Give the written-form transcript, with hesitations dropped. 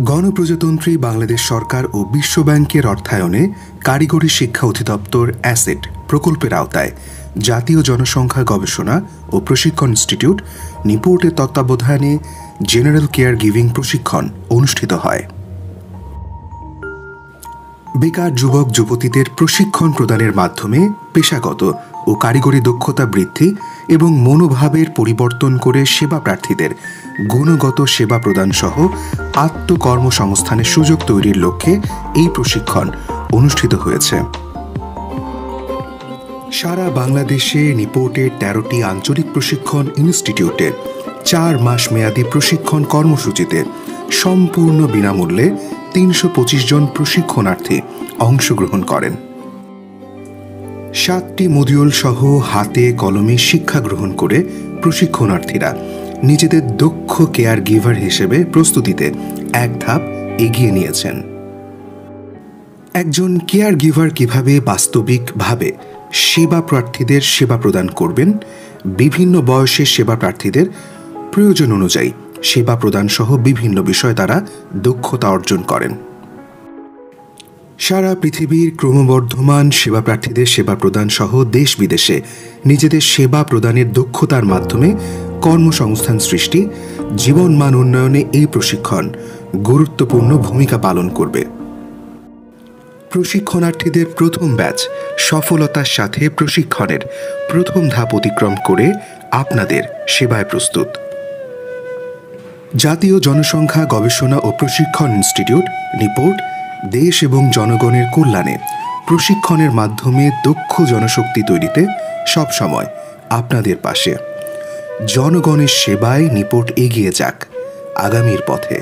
গণপ্রজাতন্ত্রী বাংলাদেশ সরকার ও বিশ্ব ব্যাংকের অর্থায়নে কারিগরি শিক্ষা অধিদপ্তর অ্যাসেট প্রকল্পের আওতায় জাতীয় জনসংখ্যা গবেষণা ও প্রশিক্ষণ ইনস্টিটিউট নিপোর্টের তত্ত্বাবধানে জেনারেল কেয়ার গিভিং প্রশিক্ষণ অনুষ্ঠিত হয়। বেকার যুবক যুবতীদের প্রশিক্ষণ প্রদানের মাধ্যমে পেশাগত ও কারিগরি দক্ষতা বৃদ্ধি এবং মনোভাবের পরিবর্তন করে সেবা প্রার্থীদের গুণগত সেবা প্রদান সহ আত্মকর্মসংস্থানের সুযোগ তৈরির লক্ষ্যে এই প্রশিক্ষণ অনুষ্ঠিত হয়েছে। সারা বাংলাদেশে নিপোর্টের ১৩টি আঞ্চলিক প্রশিক্ষণ ইনস্টিটিউটে ৪ মাস মেয়াদী প্রশিক্ষণ কর্মসূচিতে সম্পূর্ণ বিনামূল্যে ৩২৫ জন প্রশিক্ষণার্থী অংশগ্রহণ করেন। ৭টি মডিউল সহ হাতে কলমে শিক্ষা গ্রহণ করে প্রশিক্ষণার্থীরা নিজেদের দক্ষ কেয়ার গিভার হিসেবে প্রস্তুতিতে এক ধাপ এগিয়ে নিয়েছেন। একজন কেয়ার গিভার কিভাবে বাস্তবিকভাবে সেবা প্রার্থীদের সেবা প্রদান করবেন, বিভিন্ন বয়সের সেবা প্রার্থীদের প্রয়োজন অনুযায়ী সেবা প্রদান সহ বিভিন্ন বিষয় তারা দক্ষতা অর্জন করেন। সারা পৃথিবীর ক্রমবর্ধমান সেবা প্রার্থীদের সেবা প্রদান সহ দেশ বিদেশে নিজেদের সেবা প্রদানের দক্ষতার মাধ্যমে কর্মসংস্থান সৃষ্টি, জীবনমান উন্নয়নে এই প্রশিক্ষণ গুরুত্বপূর্ণ ভূমিকা পালন করবে। প্রশিক্ষণার্থীদের প্রথম ব্যাচ সফলতার সাথে প্রশিক্ষণের প্রথম ধাপ অতিক্রম করে আপনাদের সেবায় প্রস্তুত। জাতীয় জনসংখ্যা গবেষণা ও প্রশিক্ষণ ইনস্টিটিউট নিপোর্ট দেশ এবং জনগণের কল্যাণে প্রশিক্ষণের মাধ্যমে দক্ষ জনশক্তি তৈরিতে সবসময় আপনাদের পাশে। জনগণের সেবায় নিপোর্ট এগিয়ে যাক আগামীর পথে।